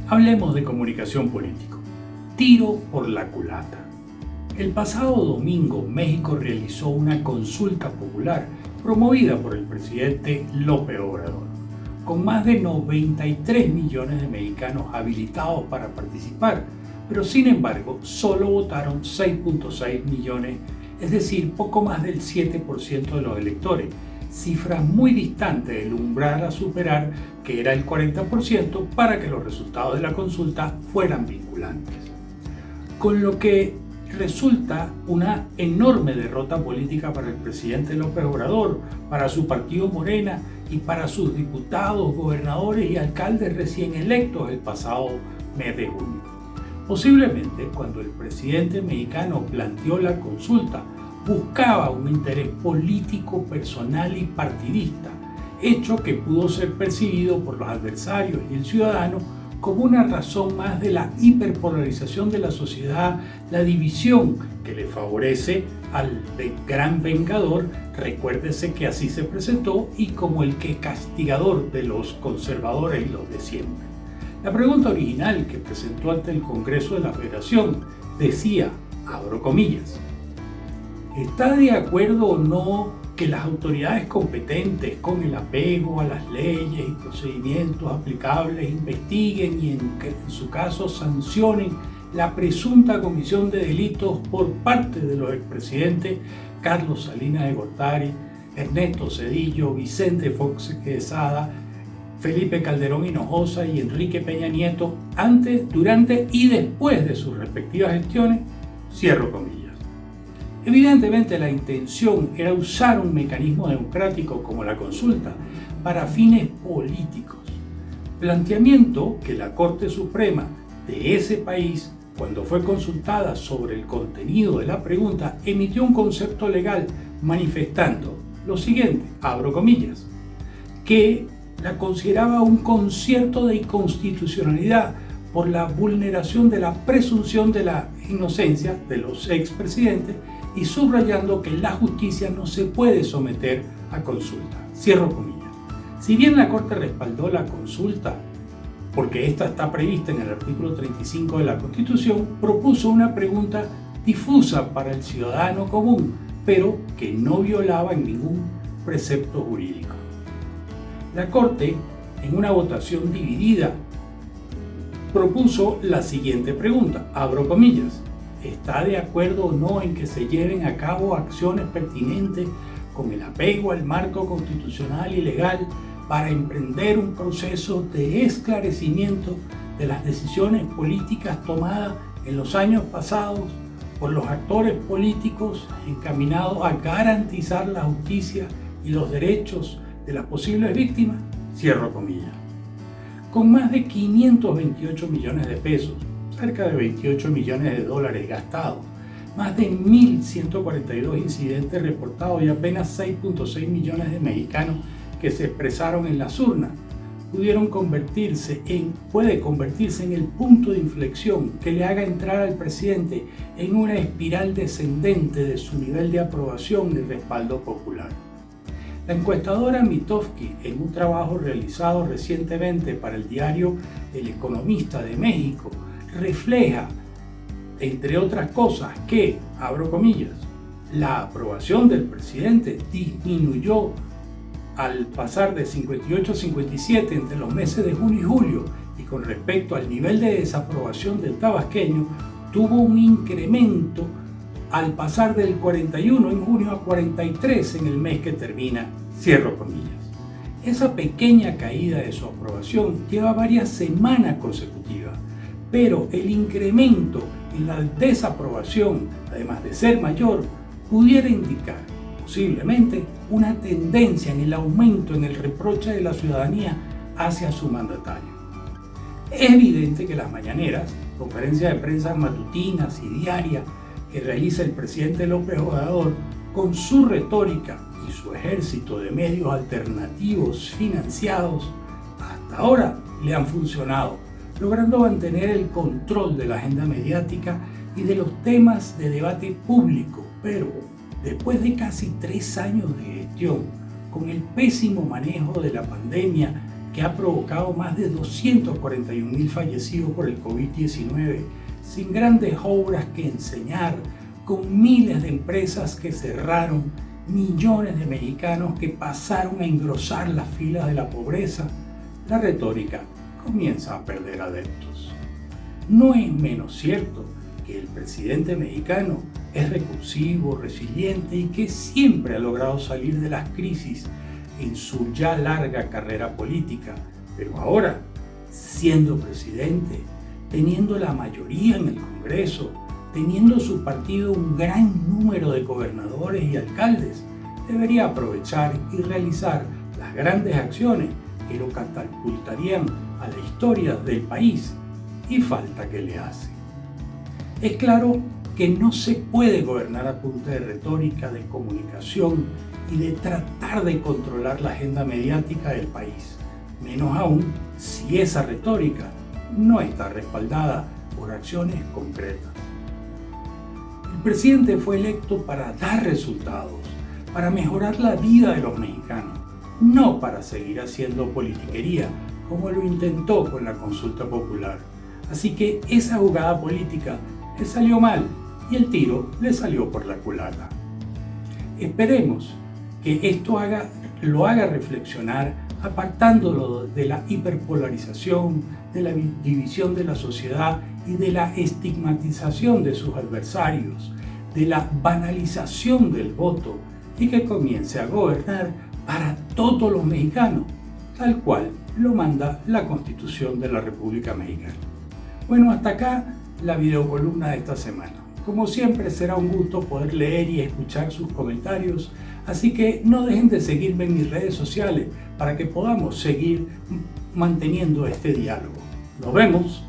Hablemos de comunicación política. Tiro por la culata. El pasado domingo, México realizó una consulta popular promovida por el presidente López Obrador, con más de 93 millones de mexicanos habilitados para participar, pero sin embargo solo votaron 6.6 millones, es decir, poco más del 7% de los electores, cifra muy distante del umbral a superar, que era el 40%, para que los resultados de la consulta fueran vinculantes. Con lo que resulta una enorme derrota política para el presidente López Obrador, para su partido Morena y para sus diputados, gobernadores y alcaldes recién electos el pasado mes de junio. Posiblemente cuando el presidente mexicano planteó la consulta, buscaba un interés político, personal y partidista, hecho que pudo ser percibido por los adversarios y el ciudadano como una razón más de la hiperpolarización de la sociedad, la división que le favorece al gran vengador, recuérdese que así se presentó, y como el que castigador de los conservadores y los de siempre. La pregunta original que presentó ante el Congreso de la Federación decía, abro comillas, ¿está de acuerdo o no que las autoridades competentes, con el apego a las leyes y procedimientos aplicables, investiguen y en su caso sancionen la presunta comisión de delitos por parte de los expresidentes Carlos Salinas de Gortari, Ernesto Zedillo, Vicente Fox Quesada, Felipe Calderón Hinojosa y Enrique Peña Nieto antes, durante y después de sus respectivas gestiones? Cierro comillas. Evidentemente la intención era usar un mecanismo democrático como la consulta para fines políticos. Planteamiento que la Corte Suprema de ese país, cuando fue consultada sobre el contenido de la pregunta, emitió un concepto legal manifestando lo siguiente, abro comillas, que la consideraba un concierto de inconstitucionalidad por la vulneración de la presunción de la inocencia de los expresidentes y subrayando que la justicia no se puede someter a consulta. Cierro comillas. Si bien la Corte respaldó la consulta, porque esta está prevista en el artículo 35 de la Constitución, propuso una pregunta difusa para el ciudadano común, pero que no violaba en ningún precepto jurídico. La Corte, en una votación dividida, propuso la siguiente pregunta, abro comillas, ¿está de acuerdo o no en que se lleven a cabo acciones pertinentes con el apego al marco constitucional y legal para emprender un proceso de esclarecimiento de las decisiones políticas tomadas en los años pasados por los actores políticos encaminados a garantizar la justicia y los derechos de las posibles víctimas? Cierro comillas. Con más de 528 millones de pesos, cerca de 28 millones de dólares gastados, más de 1.142 incidentes reportados y apenas 6.6 millones de mexicanos que se expresaron en las urnas, puede convertirse en el punto de inflexión que le haga entrar al presidente en una espiral descendente de su nivel de aprobación y respaldo popular. La encuestadora Mitofsky, en un trabajo realizado recientemente para el diario El Economista de México, refleja, entre otras cosas, que, abro comillas, la aprobación del presidente disminuyó al pasar de 58 a 57 entre los meses de junio y julio, y con respecto al nivel de desaprobación del tabasqueño, tuvo un incremento al pasar del 41 en junio a 43 en el mes que termina, cierro comillas. Esa pequeña caída de su aprobación lleva varias semanas consecutivas, pero el incremento en la desaprobación, además de ser mayor, pudiera indicar posiblemente una tendencia en el aumento en el reproche de la ciudadanía hacia su mandatario. Es evidente que las mañaneras, conferencias de prensa matutinas y diarias que realiza el presidente López Obrador, con su retórica y su ejército de medios alternativos financiados, hasta ahora le han funcionado, logrando mantener el control de la agenda mediática y de los temas de debate público, pero después de casi 3 años de gestión, con el pésimo manejo de la pandemia que ha provocado más de 241.000 fallecidos por el COVID-19, sin grandes obras que enseñar, con miles de empresas que cerraron, millones de mexicanos que pasaron a engrosar las filas de la pobreza, la retórica comienza a perder adeptos. No es menos cierto que el presidente mexicano es recursivo, resiliente y que siempre ha logrado salir de las crisis en su ya larga carrera política, pero ahora, siendo presidente, teniendo la mayoría en el Congreso, teniendo su partido un gran número de gobernadores y alcaldes, debería aprovechar y realizar las grandes acciones que lo catapultarían a la historia del país, y falta que le hace. Es claro que no se puede gobernar a punta de retórica, de comunicación y de tratar de controlar la agenda mediática del país, menos aún si esa retórica no está respaldada por acciones concretas. El presidente fue electo para dar resultados, para mejorar la vida de los mexicanos, no para seguir haciendo politiquería como lo intentó con la consulta popular. Así que esa jugada política le salió mal y el tiro le salió por la culata. Esperemos que esto lo haga reflexionar, apartándolo de la hiperpolarización, de la división de la sociedad y de la estigmatización de sus adversarios, de la banalización del voto, y que comience a gobernar para todos los mexicanos, tal cual lo manda la Constitución de la República Mexicana. Bueno, hasta acá la videocolumna de esta semana. Como siempre, será un gusto poder leer y escuchar sus comentarios, así que no dejen de seguirme en mis redes sociales para que podamos seguir manteniendo este diálogo. Nos vemos.